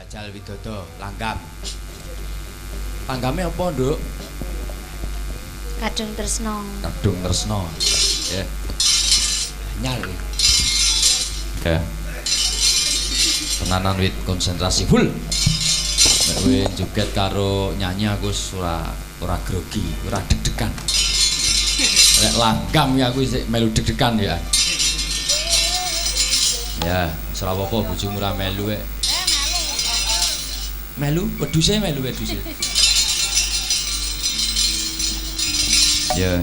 Jajal Widodo langgam. Langgame apa, Nduk? Kadung tresno. Kadung tresno. Ya. Nyal. Ya. Tenanan wit konsentrasi full. Nek kowe joget karo nyanyi aku ora grogi, ora deg-degan. Nek langgam ya aku isih melu deg-degan ya. Ya, ora apa-apa bojomu ora melu wek. Melu, wedhuse melu wedhuse. Ya.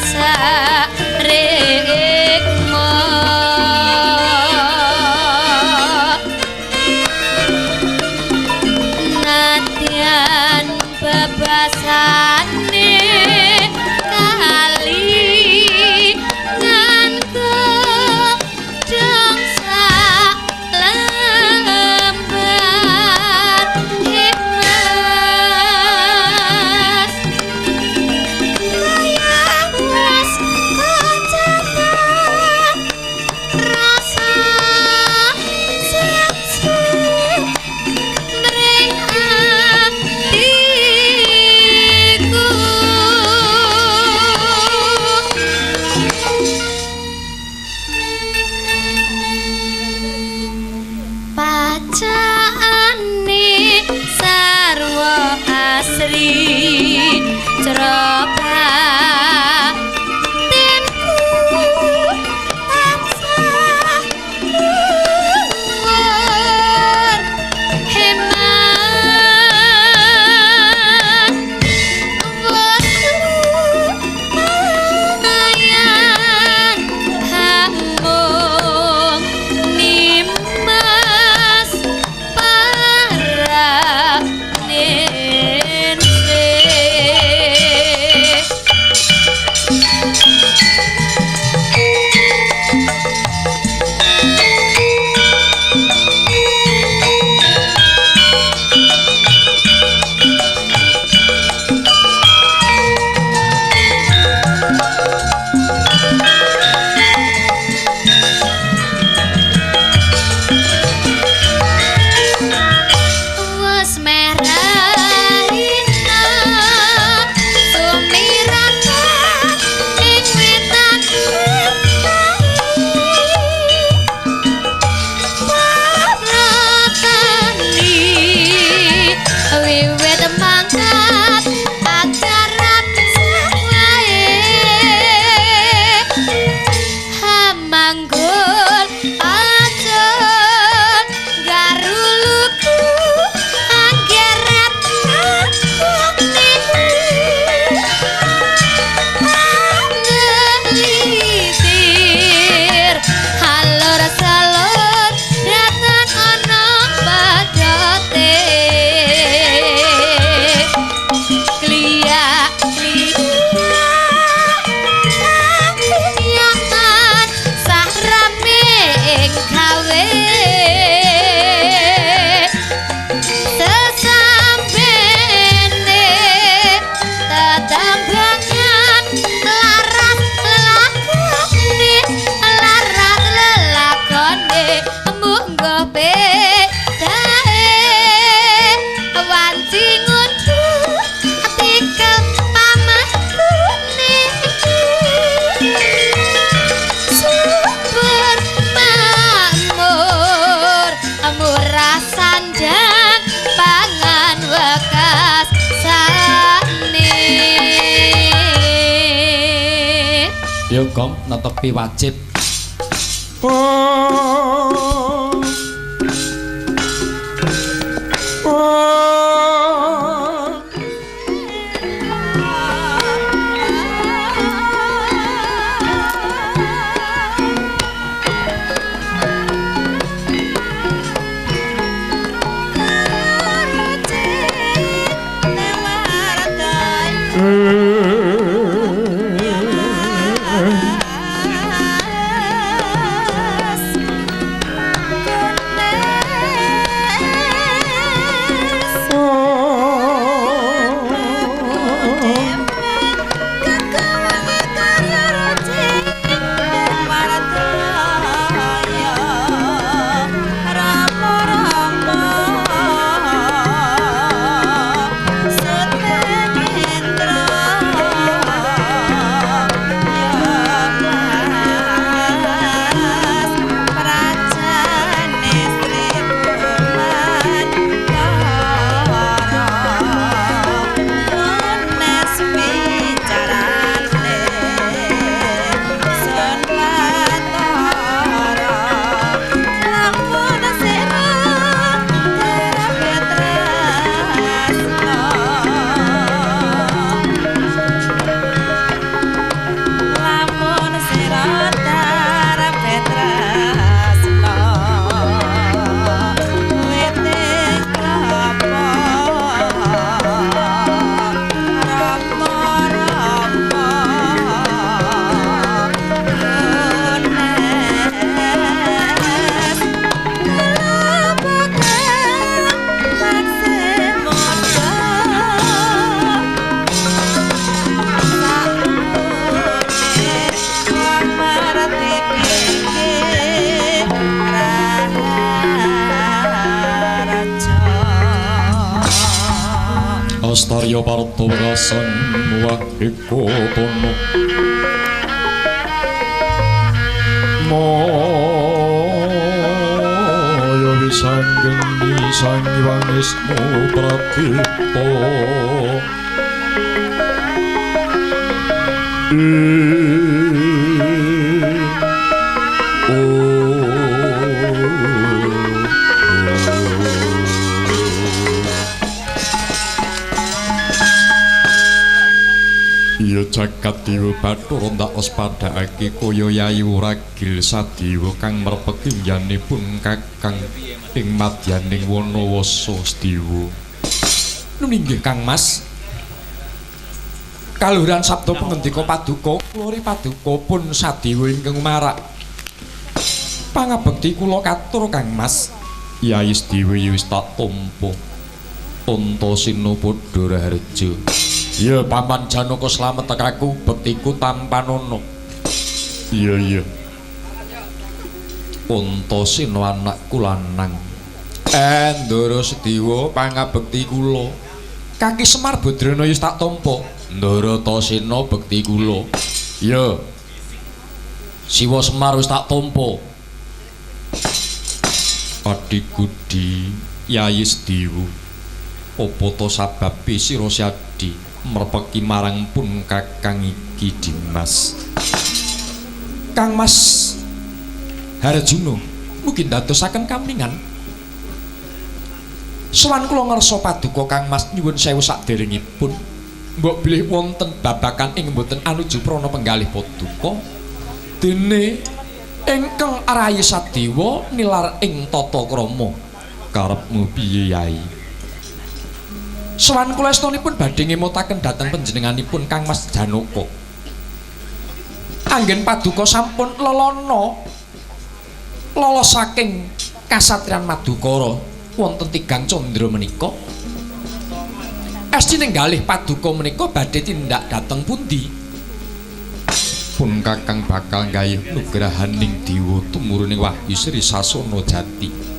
Sa Ya Gong netepi wajib. Astarya Parta Wekasan Wahiko Tono Maya wisanggeni Sang Hyang Wisnu Pratipta Jagat Dewa Bathara ndak waspadakake kaya Yayu Ragil Sadewa kang merpeki yanipun kakang ing madyaning Wanawasa Sedewa. Numinggih Kang Mas. Kaluhuran sabda pangendika Paduka, kula ri Paduka pun Sadewa ingkang marak. Pangabekti kula katur Kang Mas. Yayi Sedewa wis tak tampa. Antasena padha raharja. Ya Paman Janaka slamet tekaku bektiku tampanono. Iya. Antasena anakku lanang. Ndara Sedewa pangabekti kula. Kaki Semar Badrana wis tak tampa. Ndara Tasena bekti kula. Ya. Siwa Semar wis tak tampa. Adhiku di Yayi Sedewa. Apa to sababe sira Sadi merpeki marang pun kakang iki Dimas. Kang Mas Harjuna mungkin dadosaken kampingan. Sowan kula ngersa Paduka Kang Mas nyuwun sewu sakderengipun mbok bilih wonten babakan ing mboten anuju prana penggalih Paduka dene ingkang Rayi Sadewa nilar ing tata krama. Karepmu piye Yai? Sowan kula estunipun badhe ngemutaken dhateng panjenenganipun Kang Mas Janaka. Anggen Paduka sampun lelana lolos saking kasatriyan Madukara wonten tigang candra menika. Estine ngalih Paduka menika badhe tindak dhateng pundi? Pun Kakang bakal nggayuh nugrahaning dewa tumuruning Wahyu Sri Sasana Jati.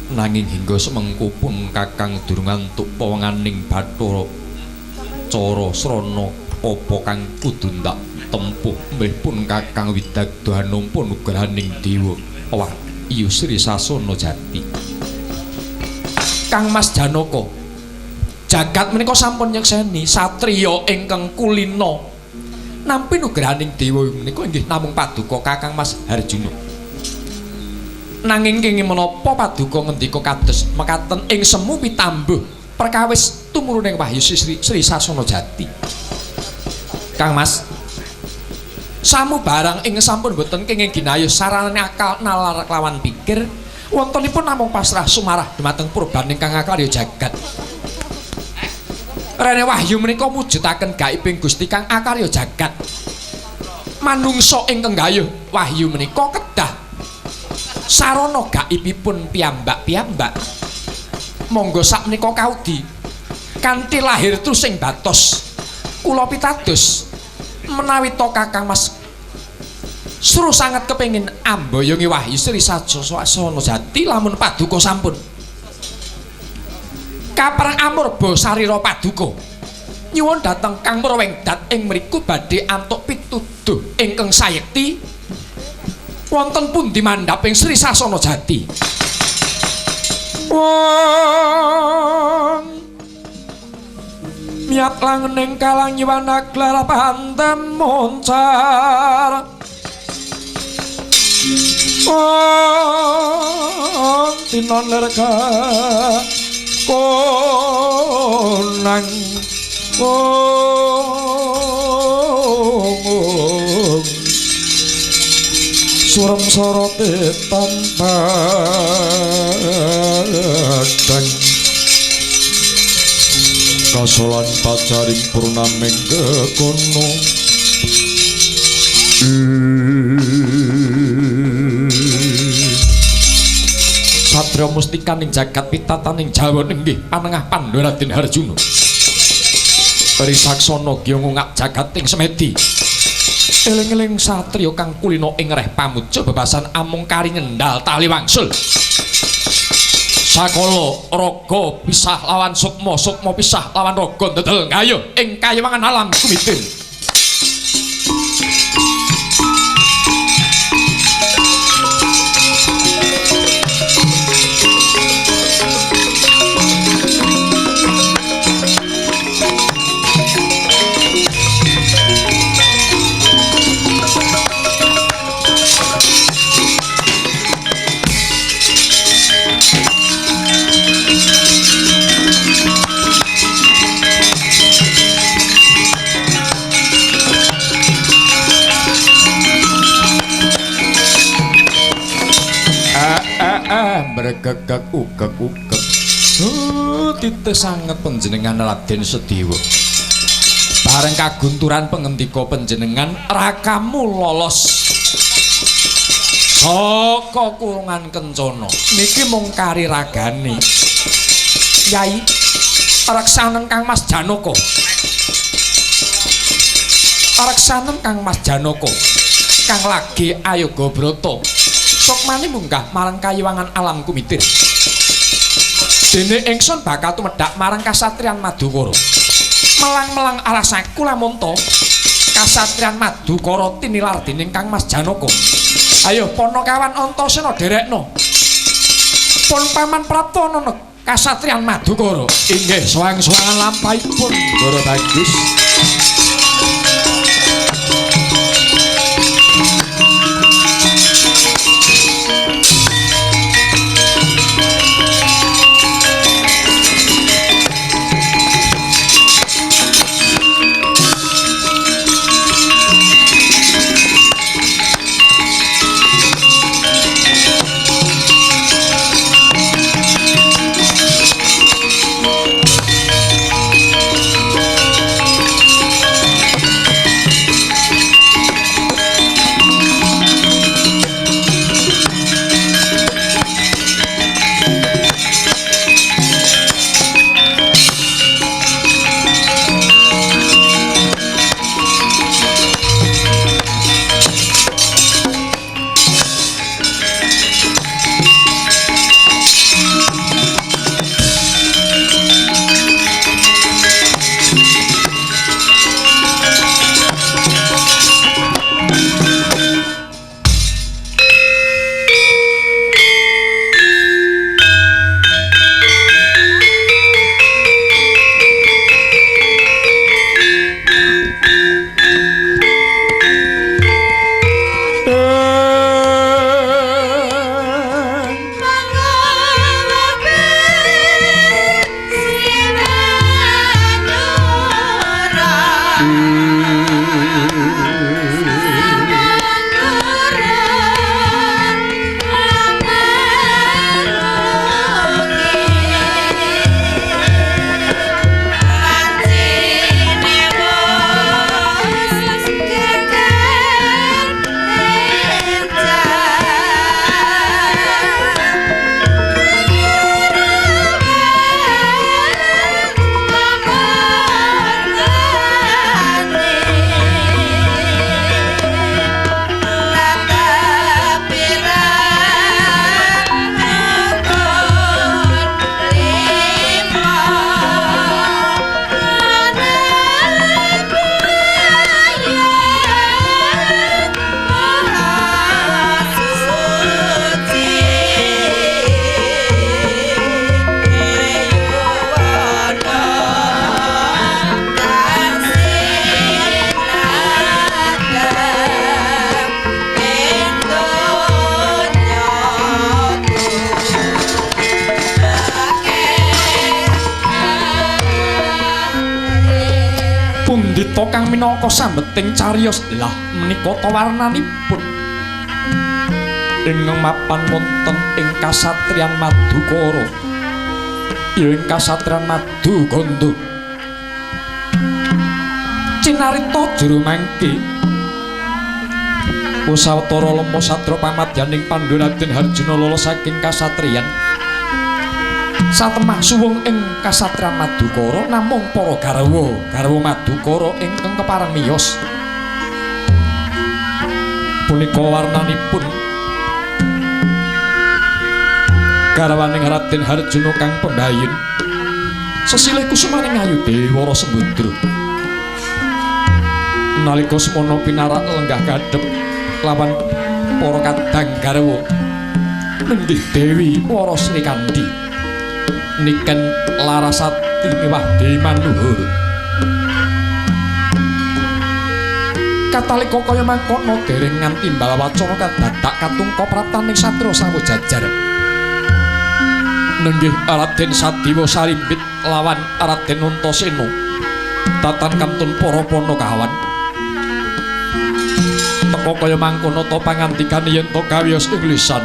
Nanging hingga semengko pun Kakang durung antuk pawenganing Bathara cara srana apa kang kudu ndak tempuh. Mbih pun Kakang widagdha nampa nugrahaning dewa Wahyu Sri Sasana Jati. Kang Mas Janaka, jagat menika sampun nyekseni satriya ingkang kulina nampi nugrahaning dewa menika inggih namung paduka Kakang Mas Harjuna. Nanging kenging menapa paduka ngendika kados mekaten ing semu pitambuh perkawis tumuruning wahyu Sri Sasana Jati. Kang Mas, samu barang ing sampun boten kenging ginayuh sarane akal nalar kelawan pikir wontenipun namung pasrah sumarah dumateng purban ingkang akarya jagat. Rene wahyu menika mujudaken gaibing Gusti kang akarya jagat. Manungsa ingkang gayuh wahyu menika kedah sarana gaibipun piyambak-piyambak. Monggo sakmenika kaudi kanthi lahir terus ing batos kula pitados menawi to Kakang Mas Sru sanget kepengin ambayongi wahyu Sri Sasana Jati lamun paduka sampun kaperang amurba sarira paduka nyuwun dhateng Kang Mrawengdat ing mriku badhe antuk pituduh ingkang sayekti wonten pundi mandhaping Sri Sasana Jati. Wong miat langening kalang nyiwana glar pantem moncar. Wong tinon lerga konang surem sorote tampang kasolan pacaring purnaming kekono Satria Mustika ning jagat pitataning Jawa inggih panengah Pandhu Raden Harjuna. Risaksana giya ngungak jagating semedi. Eling-eling satriya kang kulina ing reh pamuja bebasan amung kari ngendal tali wangsul. Sakala raga pisah lawan sukma, sukma pisah lawan raga ndedel gayuh ing kayewangan alam kumitin. Bergegak ugek-ugek. Titih sanget panjenengan Raden Sedewa. Bareng kagunturan pengendika panjenengan rakamu lolos saka kurungan kencana. Niki mung kari ragane. Yai reksanen Kang Mas Janaka. Reksanen Kang Mas Janaka. Kang lagi Ayoga Brata. Sukmane munggah marang kayiwangan alam kumitir. Dene ingsun bakal tumedhak marang kasatriyan Madukara. Melang-melang alasaku lamun to kasatriyan Madukara tinilar dening Kang Mas Janaka. Ayo Panakawan Antasena derekno. Pun paman prapta ana kasatriyan Madukara. Inggih soang-soangan lampahipun Ndara Bagus. kita kang minangka sambeting cariyos lah menika ta warnanipun ingkang mapan wonten ing kasatriyan Madukara ya ing kasatriyan Madukanda cinarita jero mangke usawetara lema satra pamadyaning Pandhu Raden Harjuna lala saking kasatriyan satemah suwung ing kasatriyan Madukara namung para garwa Madukara ingkang kepareng miyos punika warnanipun garwaning Raden Harjuna kang pembayun sesilih kusumaning ayu Dewara Sembadra nalika semana pinarak lenggah gadhep lawan para kadang garwa nenggih Dewi Wara Srikandhi niken Larasati miwah Dewi Manuhur katalika kaya mangkono dereng nganti mbal wacana kadadak katungka praptaning satra Samujajar nenggih Raden Sadiwa Sarimbit lawan Raden Antasena tatan kantun para Panakawan teka kaya mangkono ta pangandikan yen to kawiyos ing lisan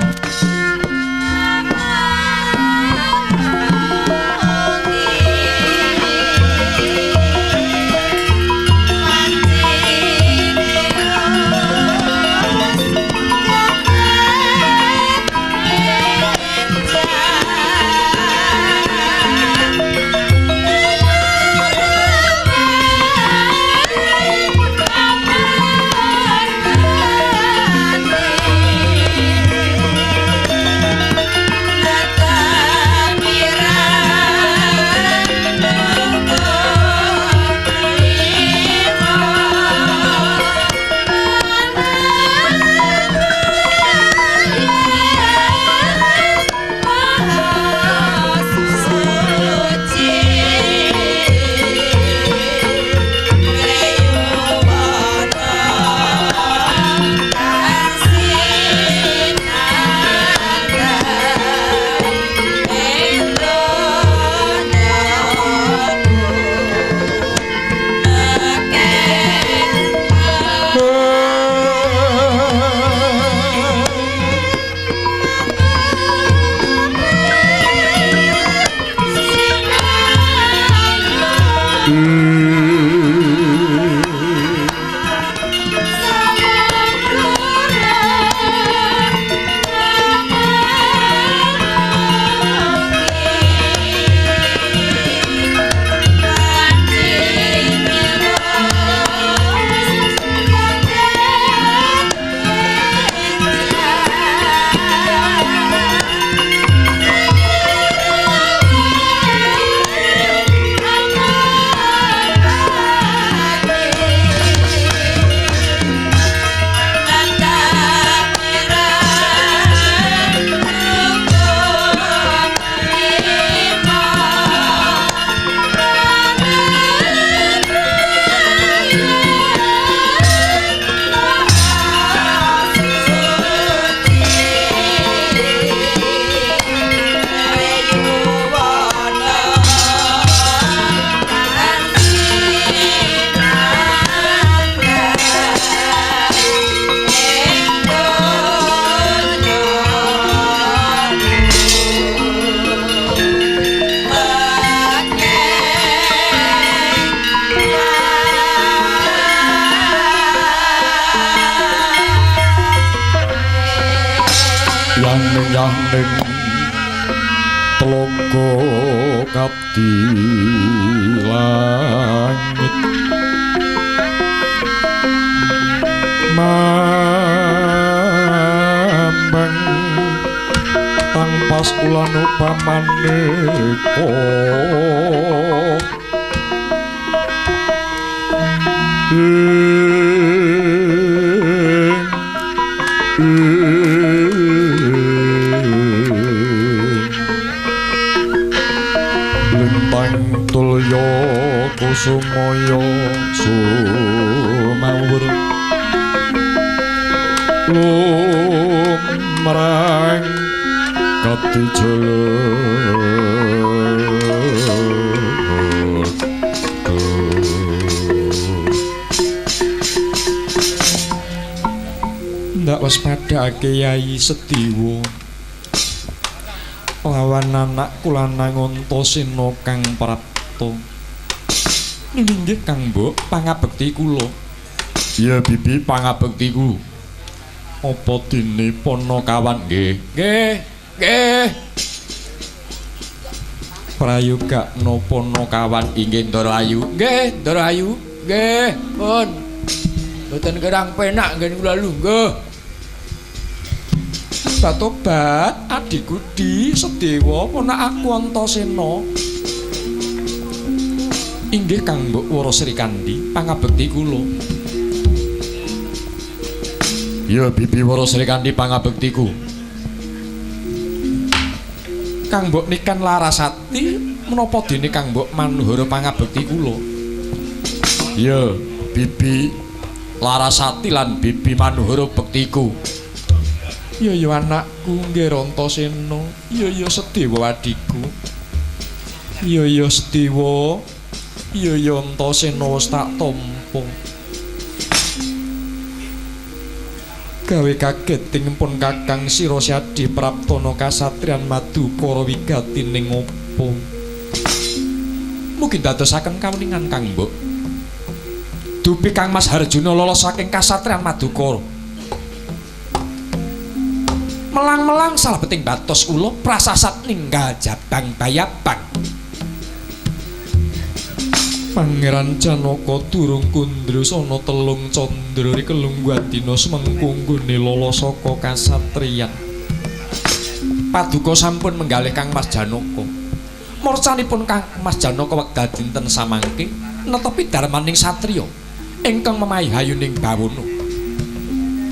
yaning telaga kapti langit mambang tanpa ulan upamaneka lintang tulya kusumaya sumawur lumrang katijala ndak waspadake Yai Setiwa lawan anak kula Antasena Kang Prapta. Inggih Kang Mbok, pangabekti kula. Ya Bibi, pangabektiku. Apa dene Panakawan nggih? Nggih. Prayoga napa Panakawan inggih Ndara Ayu? Nggih, Ndara Ayu. Nggih, pun. Mboten kerang penak ngen kula lungguh. Tobat adikku Di Sedewa ponak aku Antasena. Inggih Kang Mbok Wara Sri Kandi, pangabekti kula. Ya Bibi Wara Sri Kandi pangabektiku. Kang Mbok nikan Larasati menapa dene Kang Mbok Manuhara pangabekti kula. Ya Bibi Larasati lan Bibi Manuhara bektiku. Ya anakku nggih Antasena. Ya Sedewa adikku. Ya Sedewa. Ya Antasena wis tak tampa. Gawe kageting pun Kakang Sirasyadi praptana kasatriyan Madukara wigatining apa? Mugi dadosaken kawuningan Kang Mbok. Dupi Kang Mas Harjuna lolos saking kasatriyan Madukara. Melang-melang salah beting batos kula prasasat ninggal Jabang Bayabang. Pangeran Janaka durung kundrasana telung candra rikelung wadina semengkung nggone lolos saka kasatriyan. Paduka sampun menggalih Kang Mas Janaka. Morcanipun Kang Mas Janaka wekdal dinten samangke netepi darmaning satriya ingkang memahi hayuning bawana.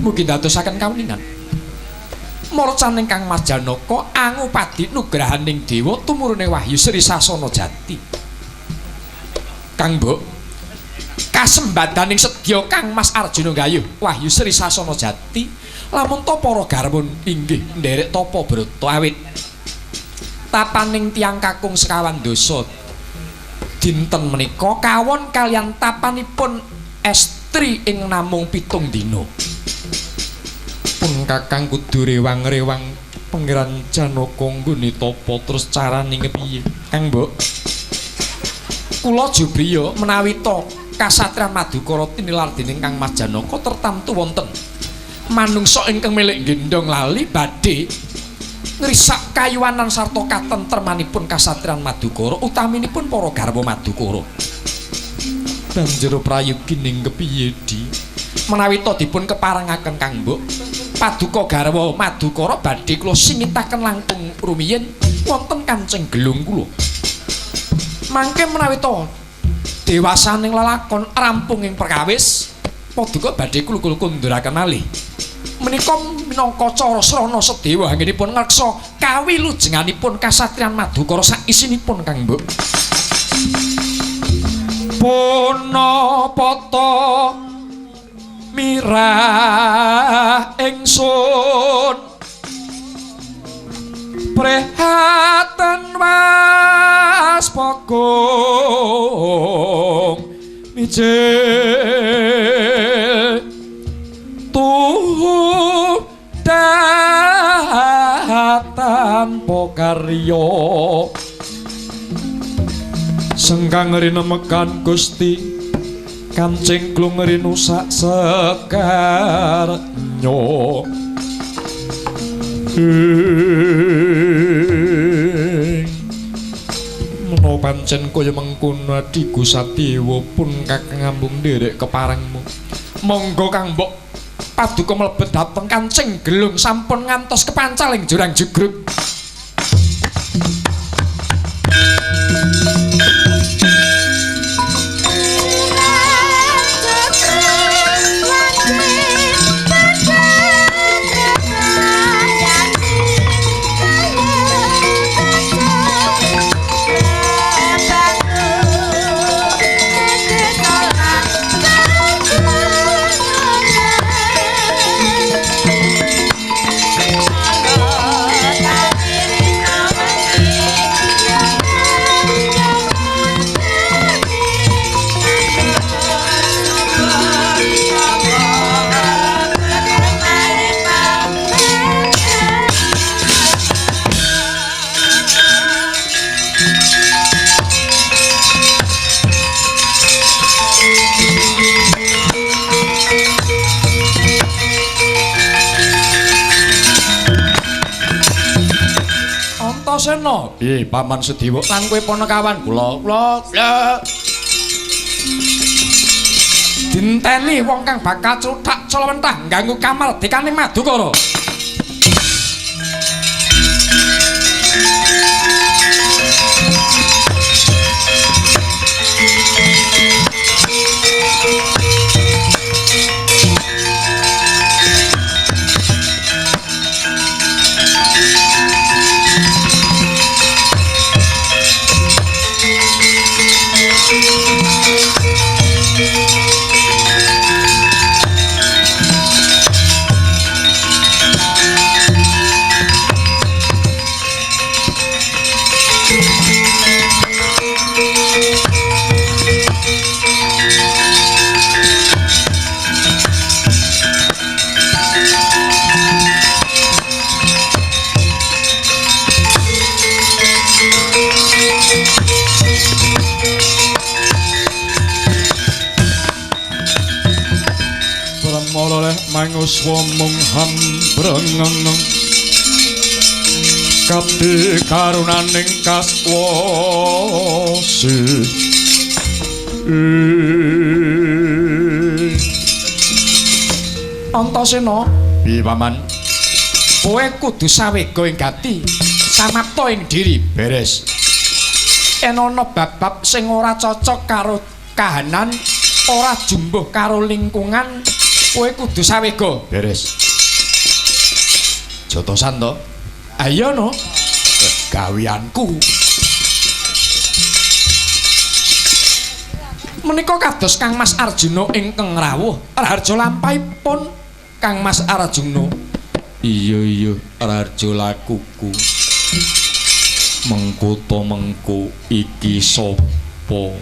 Mugi dadosaken kawuningan. Morcaning Kang Mas Janaka angupadi nugrahaning dewa tumurune Wahyu Sri Sasana Jati. Kang Mbok, kasembadaning sedya Kang Mas Arjuna Gayuh Wahyu Sri Sasana Jati lamun ta para garwa inggih nderek tapa brata awit tapaning tiyang kakung sekawan dosa dinten menika kawon kalian tapanipun estri ing namung 7 dina. Pun Kakang kudu rewang-rewang Pangeran Janaka nggone tapa terus carane kepiye Kang Mbok? Kula Jubriya menawi to kasatriyan Madukara tinilar dening Kang Mas Janaka tertamtu wonten manungsa ingkang milik gendhong lali badhe ngrisak kayuwanan sarta katentremanipun kasatriyan Madukara utaminipun para garwa Madukara. Banjur prayogining kepiye Di? Menawi to dipun keparengaken Kang Mbok paduka garwa Madukara badhe kula singitaken langkung rumiyin wonten kancing gelung kula. Mangke menawi to dewasaning lelakon rampung ing perkawis paduka badhe kula kunduraken malih. Menika minangka cara srana Sedewa anggenipun ngreksa kawilujenganipun kasatriyan Madukara sak isinipun Kang Mbok. Punapa mirah ingsun prihatin was pokong mijil tuh datan pokaryo sengkang rinemekan Gusti kancing klung rinusak sekarnyo menawa pancen kaya mengkono adiku Sadewa pun kakang ngambung nderek keparengmu. Monggo Kang Mbok paduka mlebet dhateng kancing gelung sampun ngantos kepancaling jurang jugruk. Thank you. Antasena, piye Paman Sedewa lan kowe panakawan kula dinteni wong kang bakal cuthak Calawentah ngganggu kamardikaning Madukara. Manguswa mung hambrengeng kabeh karunaning kaswasi Antasena, piye Paman? kowe kudu sawega ing gati samapta ing diri Beres. ana bab-bab sing ora cocok karo kahanan ora jumbuh karo lingkungan kowe kudu sawega. Beres. Jotosan to? Ayo no. Gawianku. Menika kados Kang Mas Arjuna ingkang rawuh raharja lampahipun Kang Mas Arjuna. Iya raharja lakuku. Mengko to mengko iki sapa?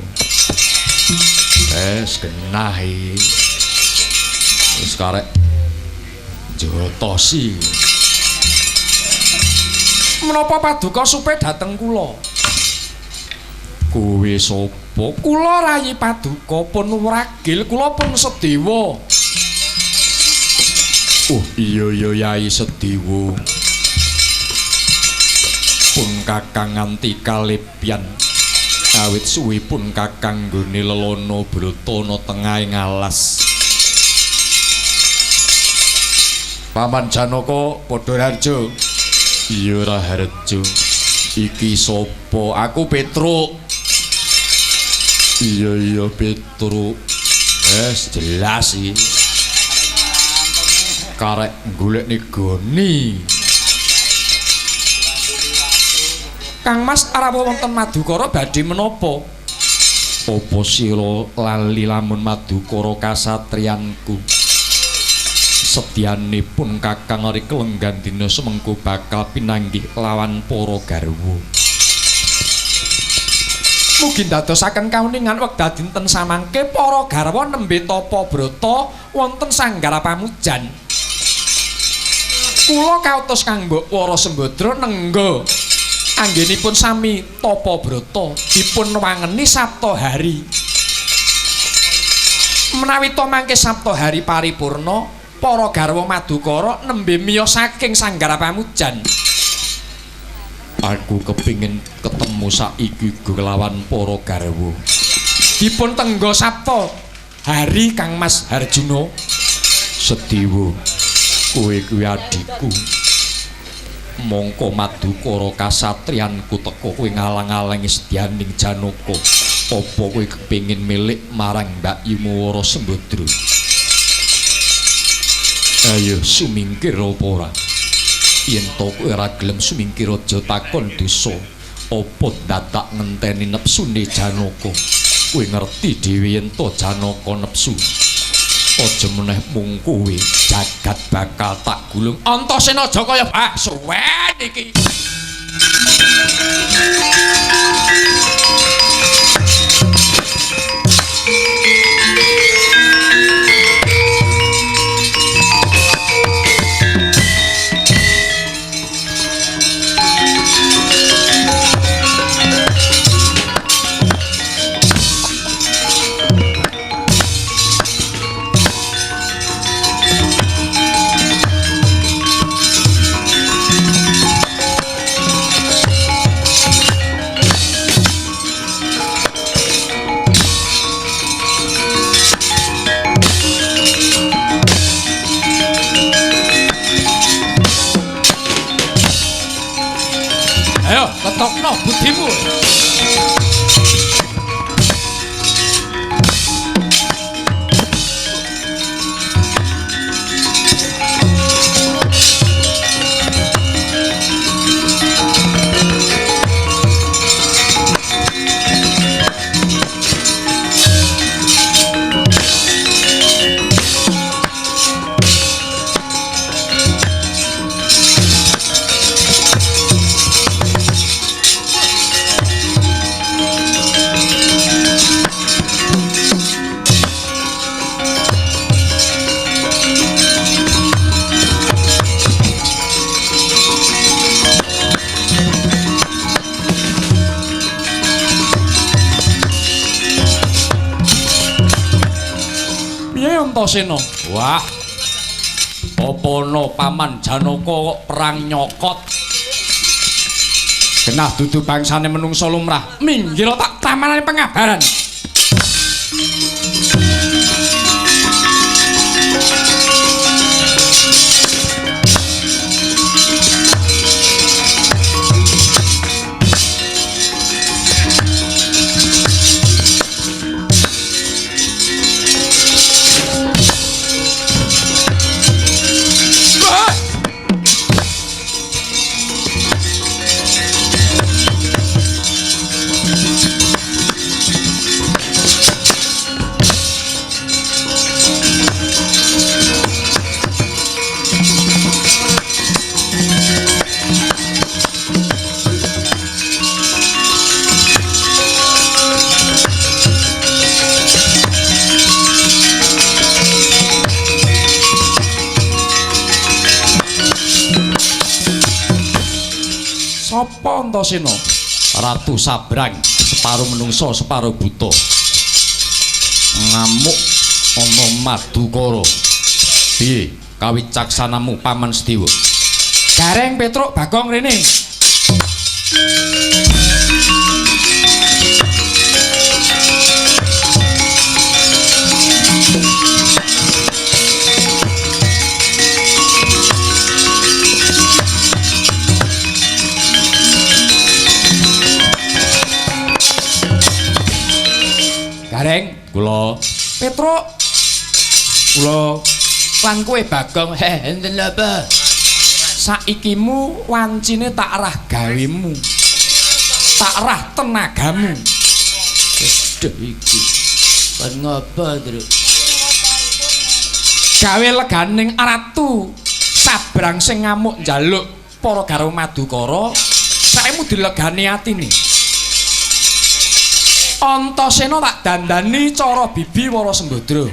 Genahe. Wis karek jotosi. Menapa paduka supe dhateng kula? Kowe sapa? Kula rayi paduka pun wragil, kula pun Sedewa. Oh iya Yai Sedewa. Pun Kakang nganti kalebyan. Awit suwi pun Kakang nggone lelana Bratana tengahing alas. Paman Janaka padha harja. Iya Raharja. Iki sapa? Aku Petruk. Iya Petruk. Wes jelas iki. Karek golekne goni. Kang Mas rawuh wonten Madukara badhe menapa? Apa sira lali lamun Madukara kasatriyanku? Sedyanipun Kakang Ari Kelenggan dina semengko bakal pinanggih lawan para garwa. Mugi ndadosaken kauningan wekdal dinten samangke para garwa nembe tapa brata wonten Sanggara Pamujan. Kula kautus Kang Mbok Wara Sembadra nengga anggenipun sami tapa brata dipun wangeni Sabta Hari. Menawi to mangke Sabta Hari paripurna, para garwa Madukara nembe miyos saking Sanggara Pamujan. Aku kepingin ketemu saiki kelawan para garwa. Dipun tengga Sabta Hari Kang Mas Harjuna. Sedewa, kowe kuwi adikku. Mongko Madukara kasatriyanku teka kowe ngalang-alangi sedyaning Janaka. Apa kowe kepingin milik marang Mbak Yumu Wara Sembadra? Ayo sumingkir apa ora? Yen to kowe ora gelem sumingkir aja takon dosa. Apa dadak ngenteni nepsune Janaka? Kowe ngerti dhewe yen to Janaka nepsu. Aja meneh mung kowe jagat bakal tak gulung. Antasena aja kaya suwen iki. Antasena. Wah. Apa ana Paman Janaka kok perang nyokot? Genah dudu bangsane menungsa lumrah. Minggir tak tamanane pengabaran. Sapa Antasena? Ratu Sabrang, separuh menungso, separuh buta. Ngamuk ana Madukara. Piye kawicaksanamu Paman Sedewa? Gareng Petruk Bagong rene. Gareng, kula Petruk. Kula lan kowe Bagong, enten apa? Saikimu wancine tak arah gawemu. Tak arah tenagamu. Sedh iki. Kon ngapa, Truk? Gawe leganing Ratu Sabrang sing ngamuk njaluk para garwa Madukara, saemu dilegani atine. Antasena tak dandani cara bibi Wara Sembadra.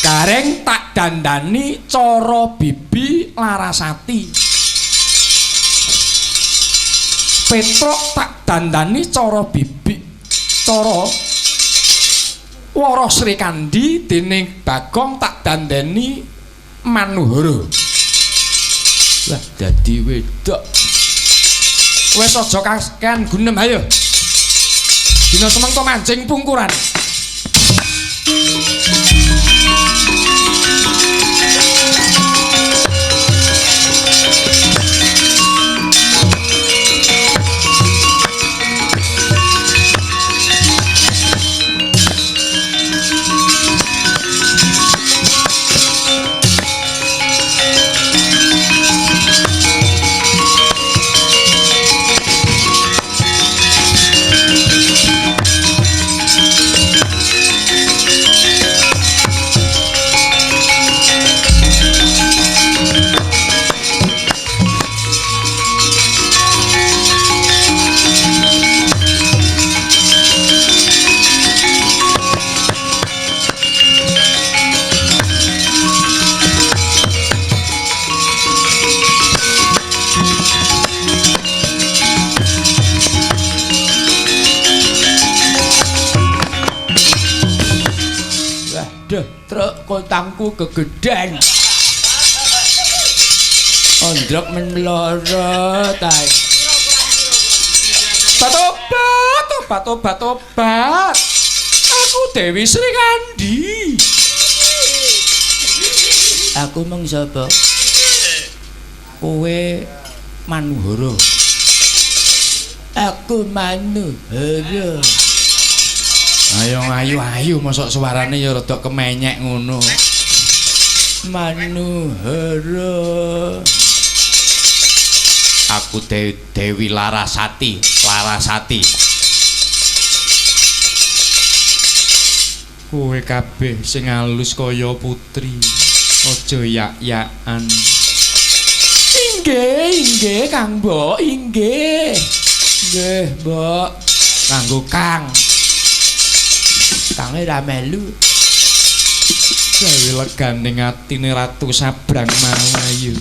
Gareng tak dandani cara bibi Larasati. Petruk tak dandani cara bibi cara Wara Srikandi. Dening Bagong tak dandani Manuhara. Lah dadi wedok. Wes aja kakean gunem ayo. Dina semengko mancing pungkuran. Truk kotangku kegedhen. Ondrok men melorot ae. Tobat. Aku Dewi Srikandi. Aku mung sapa? Kowe Manuhara. Aku Manuhara. Ayo mosok suarane ya rada kemenyek ngono. Manuhara. Aku Dewi Larasati. Kowe kabeh sing alus kaya putri. Aja yak-yakan. Inggih, Kang Mbok, inggih. Nggih, Mbok. Kanggo Kang. Kange ra melu. Gawe leganing atine Ratu Sabrang mau ayo.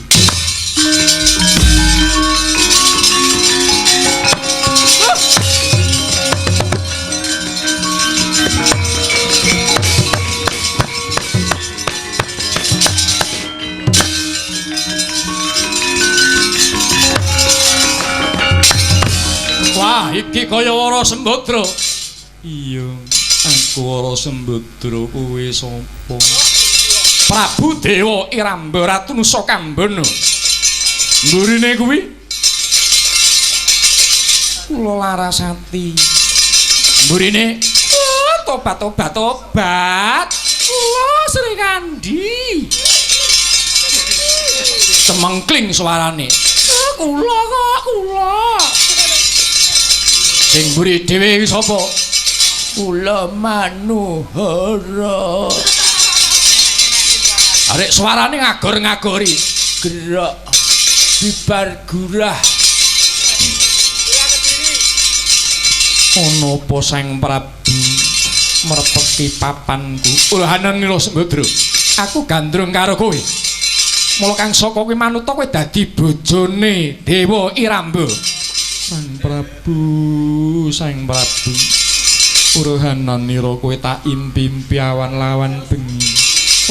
iki kaya Wara Sembadra. Iya, aku Wara Sembadra kuwi sapa? Prabu Dewa Iramba Ratu Nusakambana. Mburine kuwi Kula Larasati. mburine Tobat. Kula Sri Kandi. cemengkling suarane. Kula. Sing mburi dhewe iki sapa? Kula Manuhara. Arek suarane ngagor-ngagori. Gerak bibar gurah. Ana apa Sang Prabu merpeki papanku? Ulahanan Nira Sembadra. Aku gandrung karo kowe. Mula kang saka kuwi manuta kowe dadi bojone Dewa Iramba. Sang Prabu. Urahananira kowe tak impi-impi awan lawan bengi.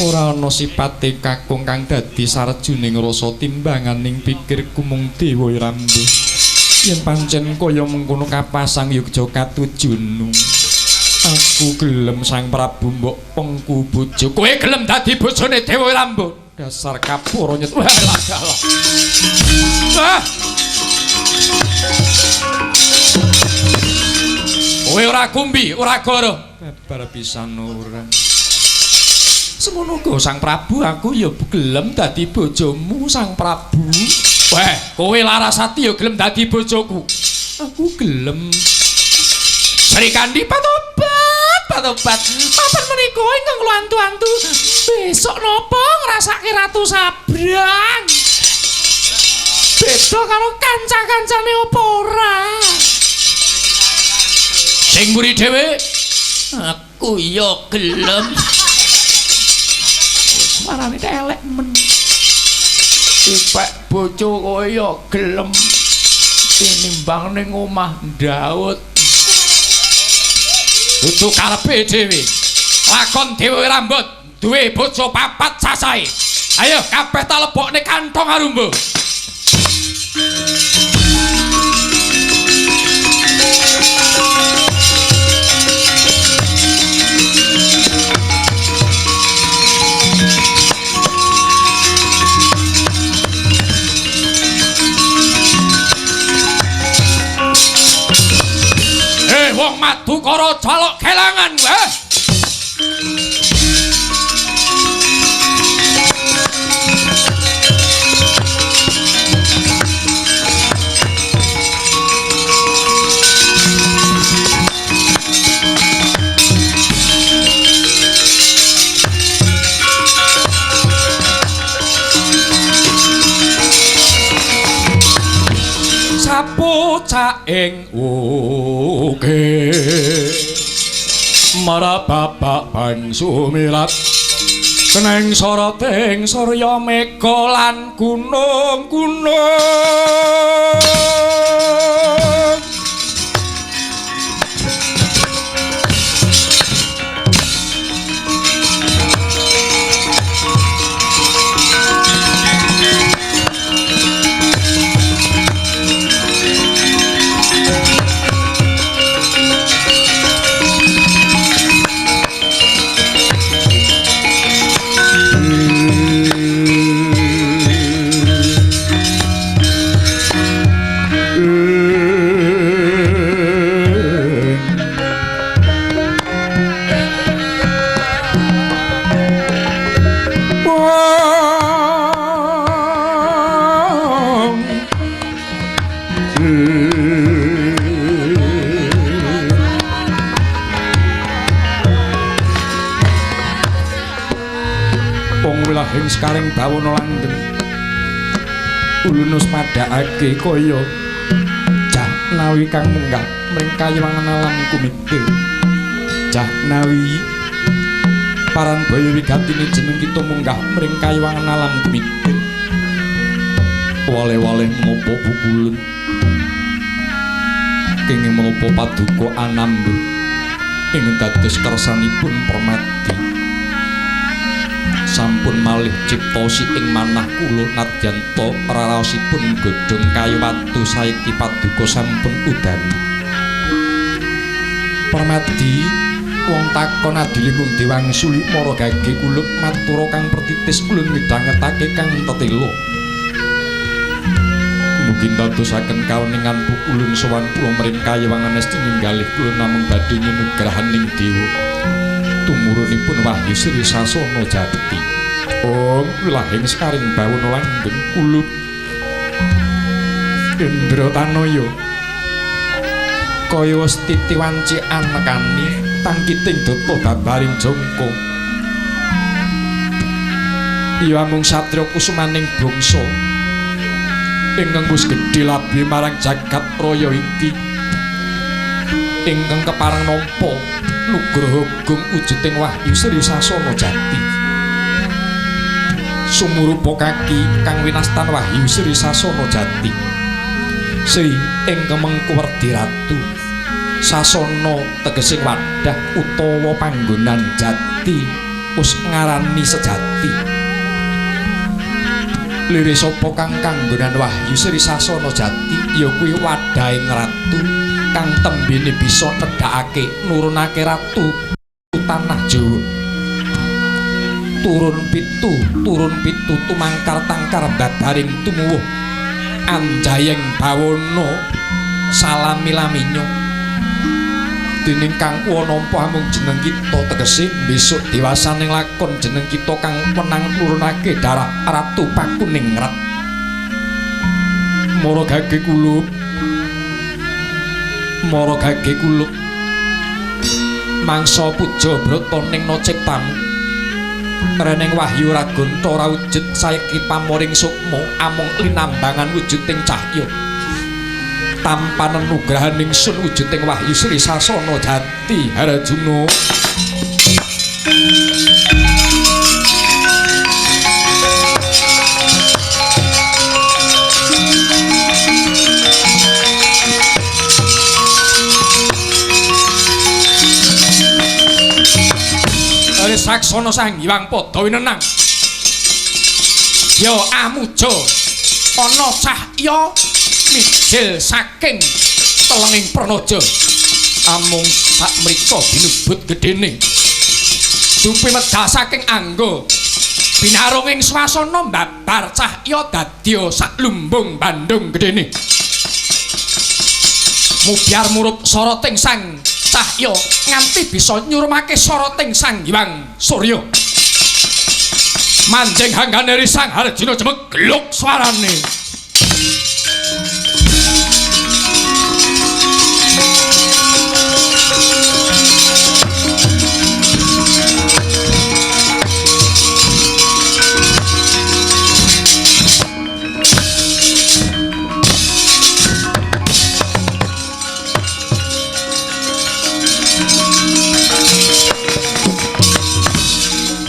Ora ana sipate kakung kang dadi sarjuning rasa timbanganing pikirku mung Dewa Iramba. Yen pancen kaya mengkono kapasang Yogya katujunu. Aku gelem Sang Prabu mbok pengku bojo. Kowe gelem dadi bojone Dewa Iramba. Dasar kapura nyet. Wah. Kowe ora kumbi, ora goro. Babar pisan ora. Semono go Sang Prabu, aku ya gelem dadi bojomu Sang Prabu. Weh, kowe Larasati ya gelem dadi bojoku. Aku gelem. Sri Kandi patobat. Papan menika ingkang kula antu-antu. Besok napa ngrasake Ratu Sabrang? Beda karo kanca-kancane apa ora? Sing mburi dhewe, Aku ya gelem. Suarane elek men. Ipek bojo kowe ya gelem tinimbang ning omah Daud. dudu karepe dhewe. Lakon Dewa Iramba duwe bojo 4 cacahe. Ayo kabeh ta lebokne kantong arumba. Wong Madukara jaluk kelangan weh. Sapucaing uke marababak bang sumirat keneng soroting surya mega lan gunung-gunung. Wilahing sekaring bawana langgeng ulunus padhakake kaya Jahnawi kang munggah mring kayiwangan alam kumikir. Jahnawi Parambaya wigatine jeneng kita munggah mring kayiwangan alam kumikir. Wale-wale menapa bukulun kenging menapa paduka anambu ing dados kersanipun Permati. Sampun malih ciptosi ing manah kula nadyanto raraosipun godhong kayu watu saiki paduka sampun udani Permadi wong takon adiling Dewang Suli Mara Gage kulup matura kang pertitis ulun midhangetake kang tetelo. Mugi dadosaken kaweningan ulun sowan kula mring kayewangan esti ninggalih kula namung badhe nyunugrahaning dewa. Tumurunipun Wahyu Sri Sasana Jati. Om wilahing sekaring bawana langgeng kulup Indra Tanoyo. Kaya wis titiwanci anekani tangkiting data babaring jangka. Ya mung satriya kusumaning bangsa ingkang wis gedhe labi marang jagat raya iki ingkang kepareng nampa nugraha agung wujuding Wahyu Sri Sasana Jati. Sumurupa kaki kang winastan Wahyu Sri Sasana Jati. Sri ingkang mengkuwerdi ratu. Sasana tegesing wadah utawa panggonan jati us ngarani sejati. Lire sapa kang kanggonan Wahyu Sri Sasana Jati ya kuwi wadahing ratu kang tembene bisa nedhakake nurunake ratu tanah Jawa. Turun pitu tumangkar tangkar babaring tumuwuh anjayeng bawana salami laminyo. Dening kang kuwa nampa amung jeneng kita tegese besok dewasaning lakon jeneng kita kang menang nurunake darah ratu Pakuningrat. Mara Gage kulup mangsa puja brata ning nociptan reneng Wahyu Ragonta rawujud saiki pamoring sukma amung linambangan wujuding cahya tampanen nugrahaning sun wujuding Wahyu Sri Sasana Jati Harjuna. Saksana Sang Hyang padha winenang. Ya amuja ana cahya mijil saking telenging pranaja. Amung sak mrika binebut gedene. Dupi medal saking angga. Binarunging swasana mbabar cahya dadya sak lumbung Bandung gedene. Mubyar murup soroting sang cahya nganti bisa nyurmake soroting Sang Hyang Surya. Manjing hanggane Sang Harjuna jemek gluk swarane.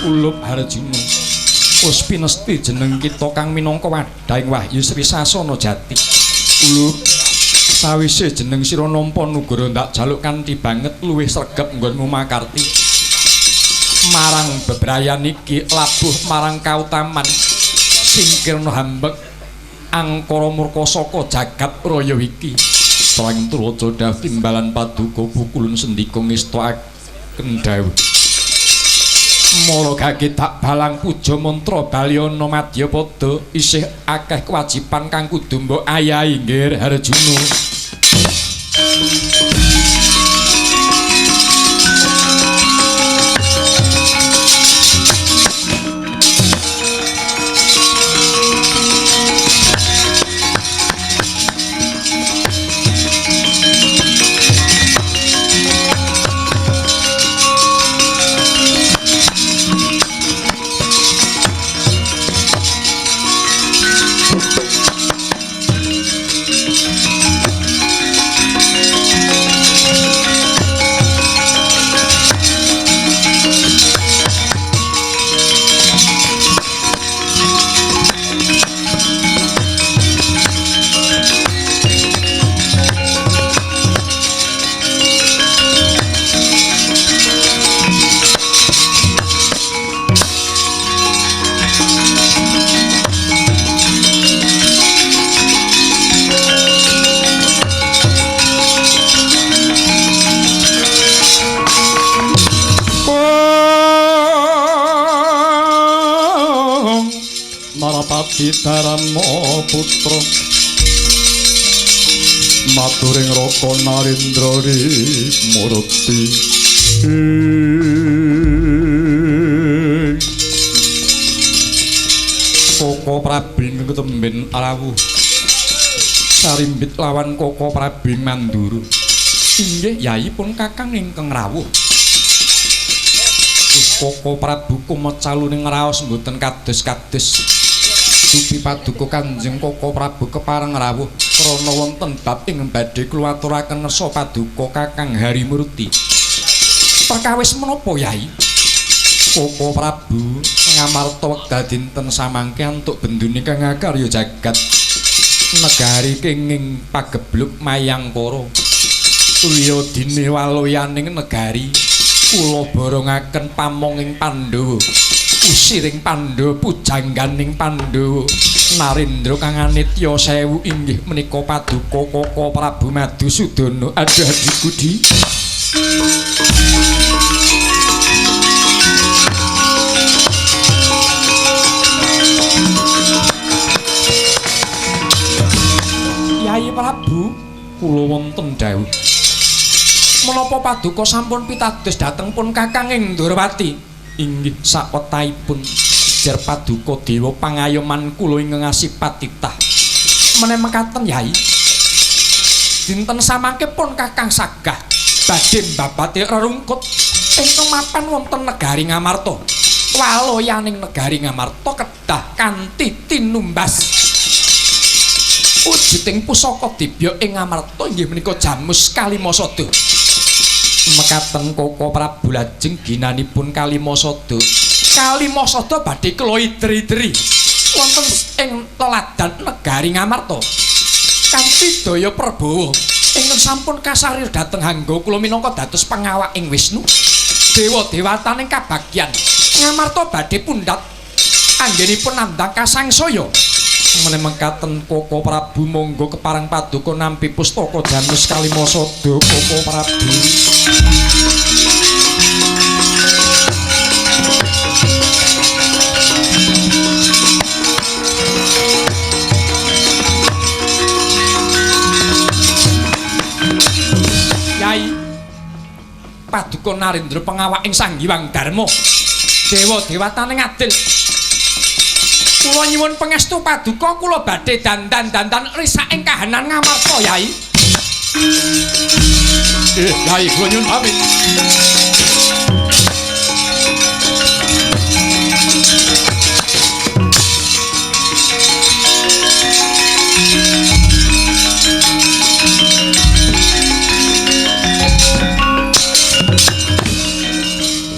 Ulup Harjuna wis pinesti jeneng kita kang minangka wadahing Wahyu Sri Sasana Jati. Ulup sawise jeneng sira nampa nugara ndak jaluk kanthi banget luwih sregep nggonmu makarti. Marang bebrayan iki labuh marang kautaman singkirna hambek angkara murka saka jagat raya iki. Sang turaja dawuh timbalan paduka pukulun sendika ngestakaken dawuh. Mara Gage tak balang puja mantra Balyana Madyapada isih akeh kewajiban kang kudu mbok ayahi nggih Harjuna. Hitarama putra maturing Raka Narendra Murti Koko Prabu ketemben rawuh sarimbit lawan Koko Prabu Mandura. Inggih Yai pun Kakang ingkang rawuh. Koko Prabu kumacaluning raos mboten kados-kados. Dupi paduka Kanjeng Koko Prabu kepareng rawuh krana wonten bab ing badhe kula aturaken ngersa paduka Kakang Harimurti. Perkawis menapa Yai? Koko Prabu ngamarta wekdal dinten samangke antuk bendune kang akarya jagat negari kenging pagebluk Mayangkara. Liya dene waloyaning negari kula borongaken pamonging Pandhawa usiring Pandhawa pujangganing Pandhawa Narendra kang anitya 1000 inggih menika paduka Koko Prabu Madusudana. Aduh adikku di Yai Prabu kula wonten dawuh menapa paduka sampun pitados dhateng pun Kakang ing Ndrawati? Inggih sawetahipun jar paduka dewa pangayoman kula ingkang asipat titah. Meneh mekaten Yai. Dinten samangke pun Kakang sagah badhe mbabate rerungkut ingkang mapan wonten negari Ngamarta. Waloyaning negari Ngamarta kedah kanthi tinumbas wujuding pusaka dibya ing Ngamarta inggih menika Jamus Kalimasada. Mekaten Koko Prabu lajeng ginanipun Kalimasada. Kalimasada badhe kula idri-idri wonten ing teladan negari Ngamarta. Kanthi daya Prabawa ingkang sampun kasarir dhateng hangga kula minangka dados pengawak ing Wisnu. Dewa-dewataning kabagyan Ngamarta badhe pundhat anggenipun nandhang kasangsaya. Meneh mekaten Koko Prabu monggo kepareng paduka nampi pustaka Jamus Kalimasada. Koko Prabu Yai paduka Narendra pengawak ing Sanghyang Darma dewa-dewataning adil. Kula nyuwun pangestu paduka kula badhe dandan-dandan risak ing kahanan Ngamarta Yai. Yai kula nyuwun pamit.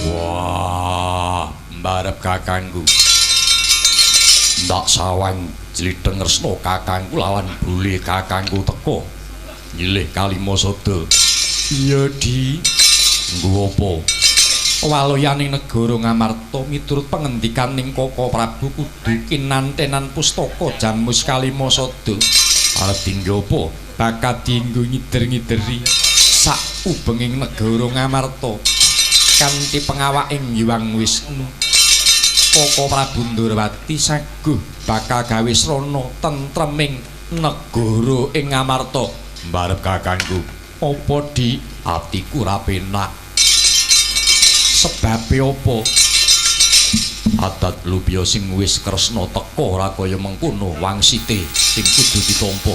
Wah, mbarep kakangku. Ndak sawang jlitheng Resna kakangku lawan bule kakangku teka nyilih Kalimasada. Iya Di. Nggo apa? Waloyaning negara Ngamarta miturut pangendikaning Koko Prabu kudu kinantenan pustaka Jamus Kalimasada. Arep dinggo apa? Bakal dienggo ngider-ngideri sak ubenging negara Ngamarta kanthi pengawak ing Hyang Wisnu. Koko Prabu Ndrawati saguh bakal gawe srana tentreming negara ing Ngamarta. Mbarep kakangku, apa Di atiku ra penak. Sebabe apa? Adat lupya sing wis kresna teka ora kaya mengkono wangsite sing kudu ditampa.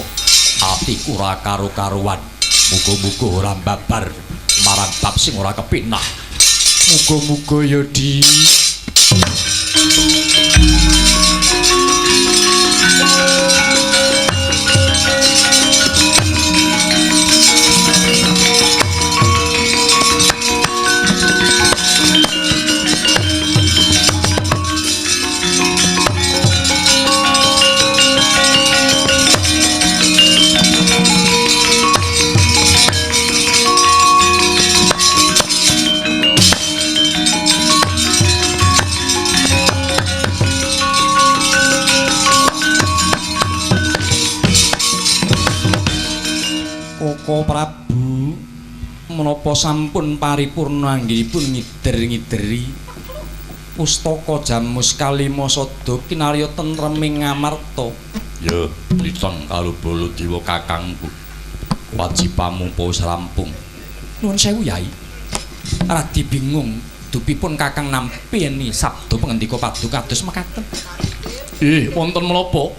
Atiku ora karo-karuan. Muga-muga ora mbabar marang bab sing ora kepenak. Muga-muga ya Di. Koko Prabu menapa sampun paripurna anggenipun ngider-ngideri Pustaka Jamus Kalima Sada kinarya tentreming ngamarta. Ya, liteng karo Baladewa kakangku. Wajibamu wis rampung. Nuwun sewu Yai. Radi bingung dupipun Kakang nampi eni sabda pangandika paduka kados mekaten. Wonten menapa?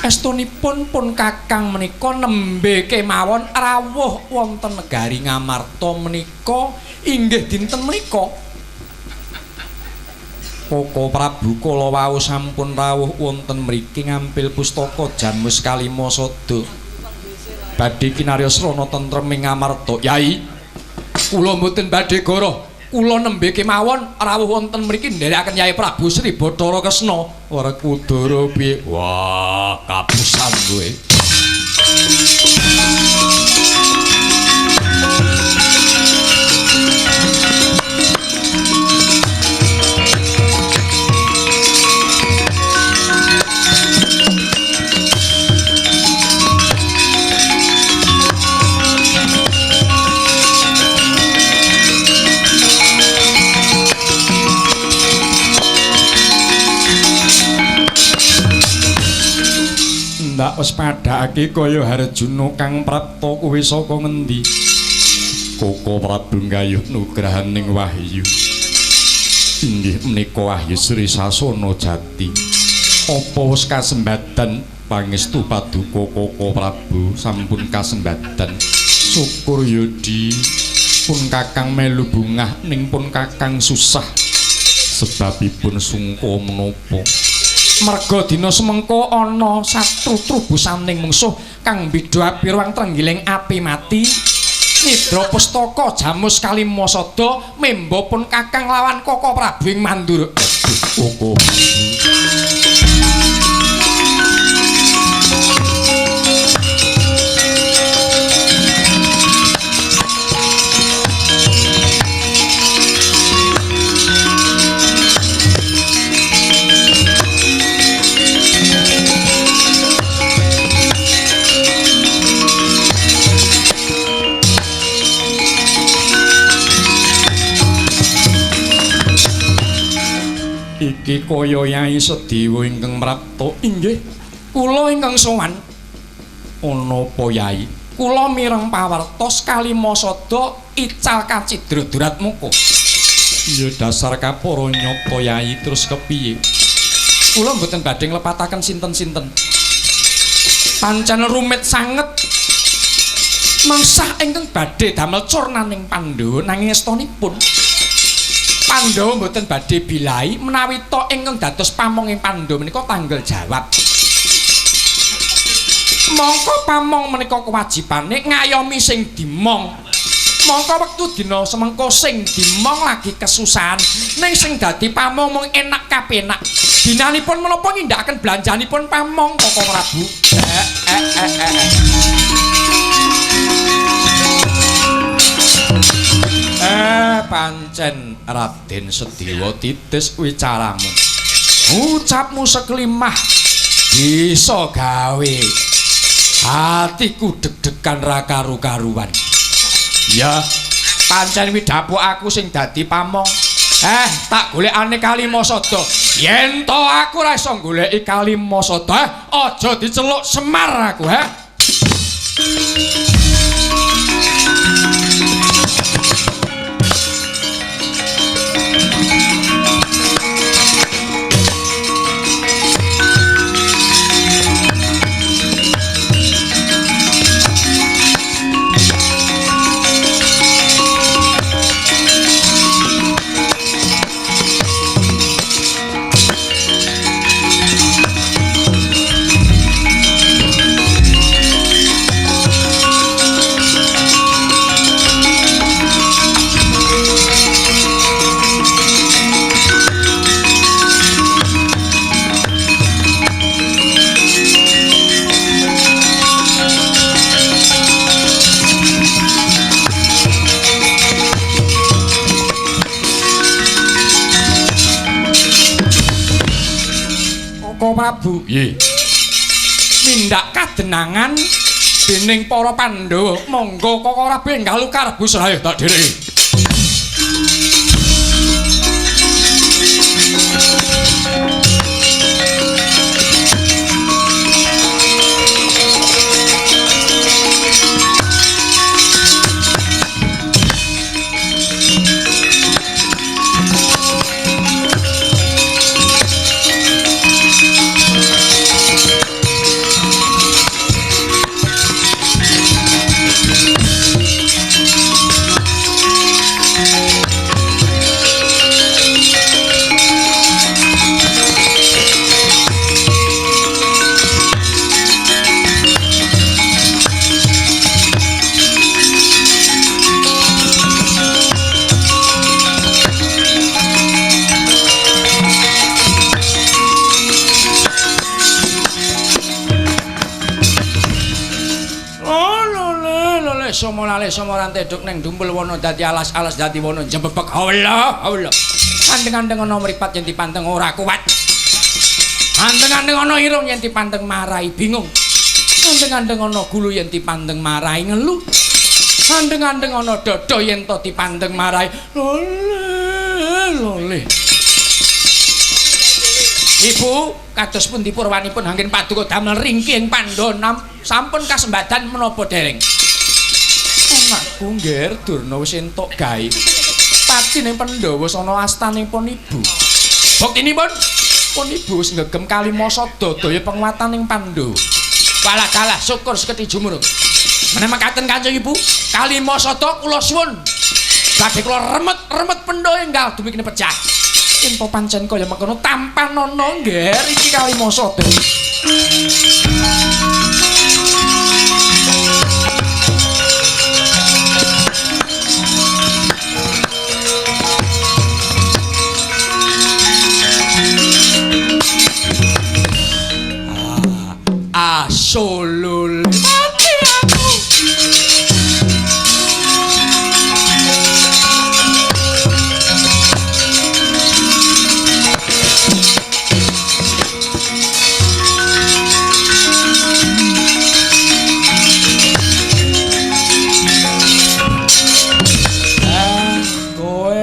Estunipun pun Kakang menika nembe kemawon rawuh wonten negari Ngamarta menika inggih dinten menika. Koko Prabu kala wau sampun rawuh wonten mriki ngambil pustaka Jamus Kalima Sada. Badhe kinarya srana tentreming Ngamarta. Yai, kula mboten badhe goroh. Kula nembe kemawon rawuh wonten mriki nderekaken Yai Prabu Sri Bathara Kresna. Werkudara piye? Wah, kapusan kowe. Ndak wis padhake kaya Harjuna kang prapta kuwi saka ngendi? Koko Prabu gayuh nugrahaning wahyu. Inggih menika Wahyu Sri Sasana Jati. Apa wis kasembadan Pangestu paduka Koko Prabu sampun kasembadan. syukur Yodi pun Kakang melu bungah ning pun Kakang susah Sebabipun sungka menapa? merga dina semengko ana satru trubusaning mungsuh kang bidha api ruang trenggiling api mati Nidra pustaka Jamus Kalima Sada memba pun Kakang lawan Koko Prabu ing Mandura. Koko Iki kaya Yai Sedewa ingkang mrapta. Inggih, kula ingkang sowan. Ana apa Yai? Kula mireng pawartos Kalima Sada ical kacidra durat muka. Ya dasar kapara nyata Yai, terus kepiye? Kula mboten badhe nglepataken sinten-sinten. Pancen rumit sanget. Mangsah ingkang badhe damel curnaning Pandhawa nanging estunipun Pandhawa mboten badhe bilahi menawi to ingkang dados pamong ing Pandhawa menika tanggal jawab. Mongko pamong menika kewajibane ngayomi sing dimong. Mongko wektu dina semengko sing dimong lagi kesusahan ning sing dadi pamong mung enak kapenak. Dinanipun menapa ngindakaken belanjanipun pamong Koko Prabu? Pancen Raden Sedewa titis wicaramu. Ucapmu seklimah bisa gawe hatiku deg-degan ra karu-karuan. Ya, pancen widhapu aku sing dadi pamong. Tak golekane Kalima Sada. Yen to aku ora iso goleki Kalima Sada, aja diceluk Semar aku, Prabu. Mindak kadenangan dening para Pandhawa. Monggo Koko Prabu enggal lukarbu sae tak dherek. somolale somoranteduk ning dumpul wana dadi alas-alas dadi wana jembebek Allah Allah andeng-andeng ana mripat yen dipanteng ora kuat andeng-andeng ana irung yen dipanteng marai bingung andeng-andeng ana gulu yen dipanteng marai ngelu andeng-andeng ana dada yen to dipanteng marai lole Ibu, kados pundi purwanipun anggen paduka damel ringking Pandonam sampun kasembadan menapa dereng? Anakku nggih Durna wis entuk gawe. Patine Pandhawa sana astanipun Ibu. Buktinipun pun Ibu wis ngegem Kalimasa daya penguataning Pandhawa. Kalah syukur seketi jumurung. Menawi mekaten Kanjeng Ibu, Kalimasa kula suwun badhe kula remet Pandhawa enggal dumikine pecah. Info pancen kaya mengkono tampan ana ngger iki Kalimasa Solul mati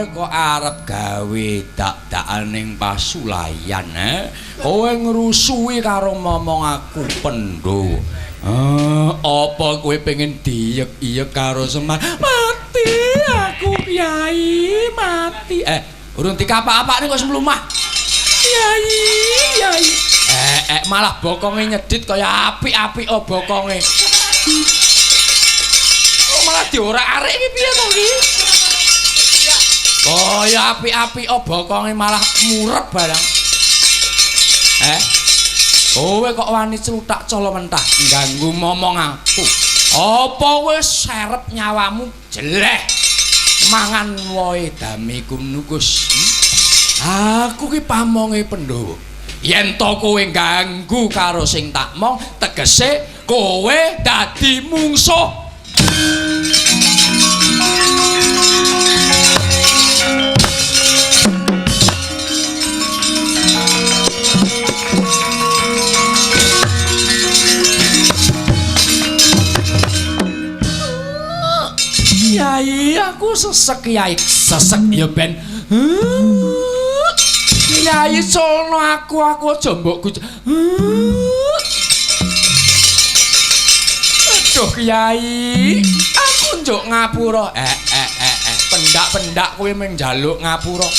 aku arep gawe dak-dakaning pasulayan kowe ngrusuhi karo momong aku Pandhawa apa kowe pengen diiyek-iyek karo Semar mati aku Kyai mati urung dikapak-apakne kok semlumah Kyai malah bokonge nyedit kaya apik-apik bokonge kok malah diorak-arik iki piye to iki oh ya api-api bokonge malah murep barang. Kowe kok wani celutak colo mentah ganggu momong aku. Apa wis serep nyawamu jeleh. Mangan woe damiku nukus. Aku ki pamonge Pandhawa. Yen to kowe ganggu karo sing tak mong tegese kowe dadi mungsuh. Kyai aku sesek Kyai sesek ya ben Kyai sono aku aja mbok aduh Kyai aku njuk ngapura pendak-pendak kowe mung njaluk ngapura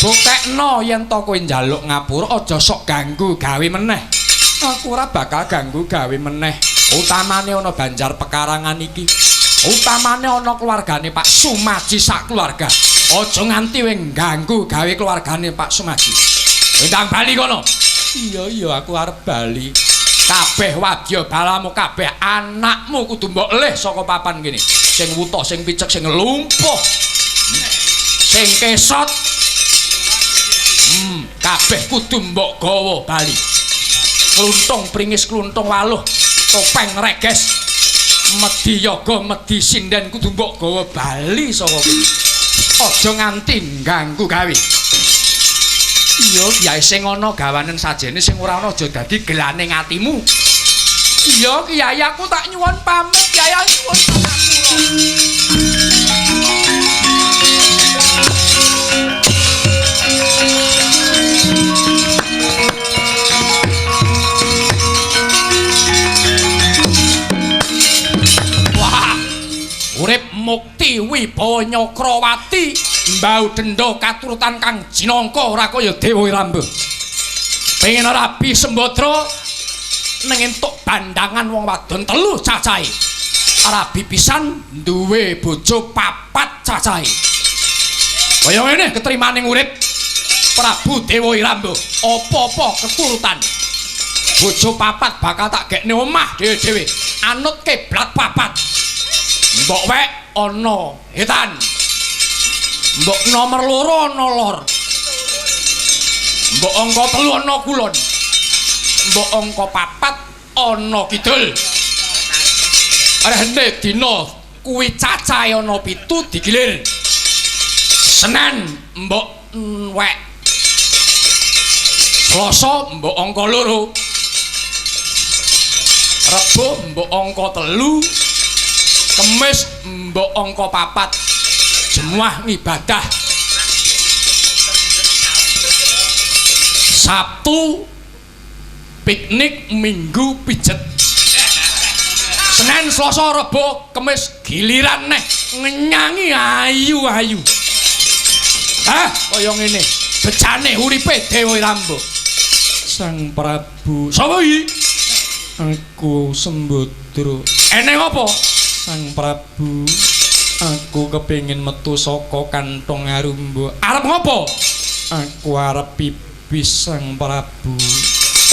buktekno yen to kowe njaluk ngapura aja sok ganggu gawe meneh aku ora bakal ganggu gawe meneh utamane ana Banjar Pekarangan iki utamane ana keluargane Pak Sumaji sak keluarga aja nganti kowe ganggu gawe keluargane Pak Sumaji ndang bali kono iya aku arep bali kabeh wadya balamu kabeh anakmu kudu mbok leh saka papan kene sing wuta sing picek sing lumpuh sing kesot kabeh kudu mbok gawa bali kluntung pringis kluntung waluh topeng reges medhi yoga medhi sinden kudu mbok gawa bali saka kene aja nganti ganggu gawe iya Kyai sing ana gawanen sajene sing ora ana aja dadi gelaning atimu iya Kyai aku tak nyuwun pamit Kyai nyuwun urip mukti wibawa Nyakrawati mbau denda katurutan kang jinangka ora kaya Dewa Iramba pengen rabi Sembadra ning entuk bandangan wong wadon telu cacahe rabi pisan duwe bojo papat cacahe kaya ngene ketrimaning urip Prabu Dewa Iramba apa-apa keturutan bojo papat bakal tak gekne omah dhewe-dhewe anut kiblat papat mbok wek ana etan mbok nomor 2 ana lor mbok angka 3 ana kulon mbok angka 4 ana kidul rene dina kuwi cacahe ana 7 digilir. Senin mbok wek. Selasa mbok angka 2. Rebo mbok angka 3. Kemis mbok angka 4. Jemuah ibadah. Sabtu piknik, Minggu pijet. Senin, Selasa, Rebo, Kemis giliran neh ngenyangi ayu-ayu. Kaya ngene. Becane uripe Dewa Ramba. Sang Prabu. Sapa iki? Aku Sembadra. Eneng apa? Sang Prabu, aku kepengin metu saka kantong Arumba. Arep ngopo? Aku arep pipis, Sang Prabu.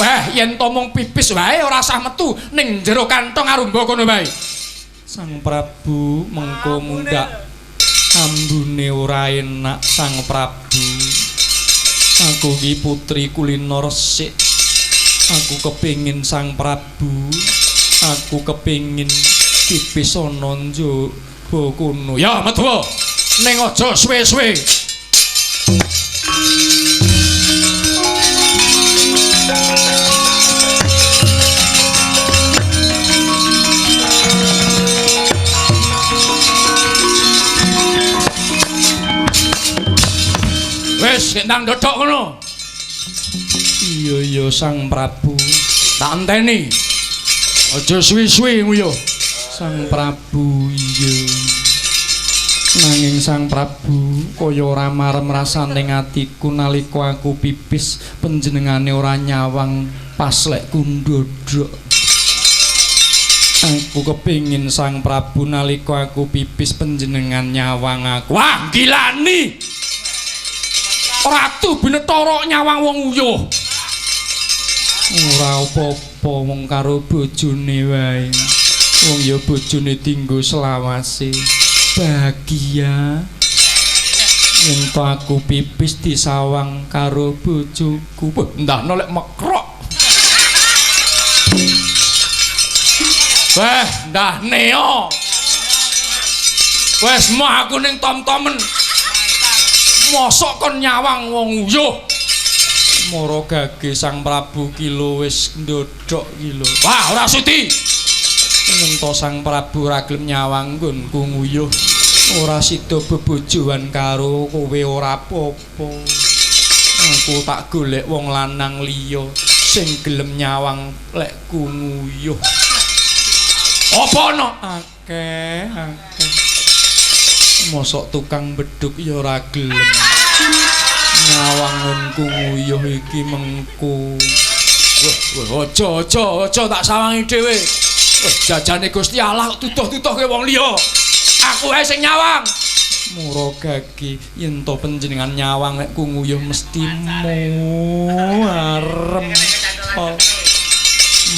Wah, yen to mung pipis wae ora usah metu ning jero kantong Arumba kono wae. Sang Prabu mengko mundhak ambune ora enak, Sang Prabu. Aku ki putri kulino resik. Aku kepengin, Sang Prabu. Aku kepengin pipis ana njaba kono. Ya, metu. Ning aja suwe-suwe. Wes, ndang dodok ngono. Iya, Sang Prabu. Tak enteni. Aja suwi-suwi nguyuh. Sang Prabu, iya. Nanging Sang Prabu kaya ora marem rasane atiku nalika aku pipis panjenengane ora nyawang pas lek kundodok. Aku kepingin Sang Prabu nalika aku pipis panjenengan nyawang aku. Wah, gilani. Ratu Binetara nyawang wong uyuh. Ora apa-apa wong karo bojone wae. Wong ya bojone dienggo selawase. Bahagia yen to aku pipis disawang karo bojoku. Ndahno lek mekrok. Wah, ndah neo. Wes mah aku ning tom-tomen. Mosok kon nyawang wong uyuh. Mara gage Sang Prabu kilo wis ndodok kilo. Wah, ora sudi. Yen to Sang Prabu ora gelem nyawang nggonku nguyuh, ora sida bebojoan karo kowe ora apa-apa. Aku tak golek wong lanang liya sing gelem nyawang lekku nguyuh. Apa ana? Akeh. Mosok tukang beduk ya ora gelem ngawangunku nguyuh iki mengku. Wah, aja tak sawangi dhewe. Jajane Gusti Allah tutuh-tutuhke wong liya. Aku ae sing nyawang. Mura gagi yen to panjenengan nyawang nek ku nguyuh mesti arem.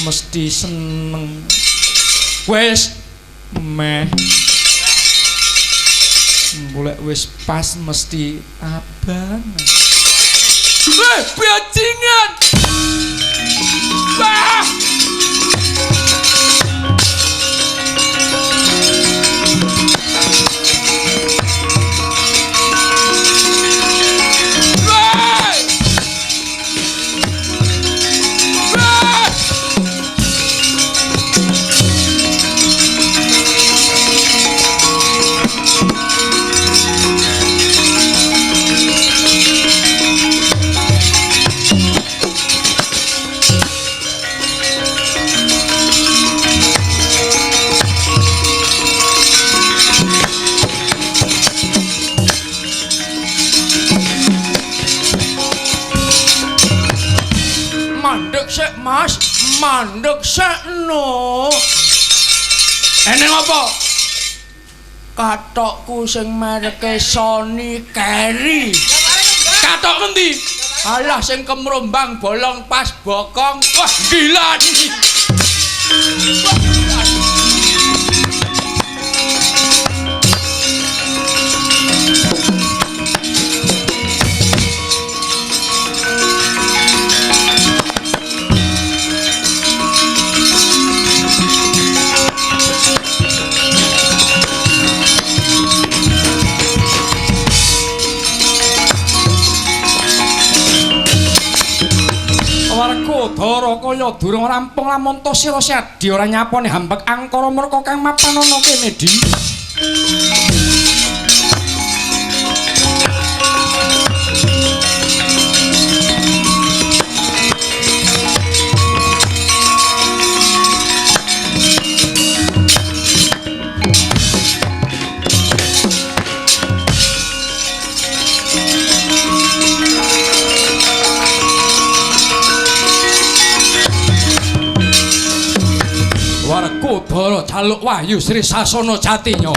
Mesti seneng. Wis Meh. Golek wis pas mesti abang. bajingan. Wah! Mas, mandek sakno. Eneng apa? Katokku sing mereke Sony Carry. Katok ngendi? Alah sing kemrombang bolong pas bokong. Wah, gila iki. Werkodara kaya durung rampung lamun to sira Sedi ora nyaponi hambek angkara merka kang mapan ana kene di. Werkodara jaluk wahyu Sri Sasana Jatinya.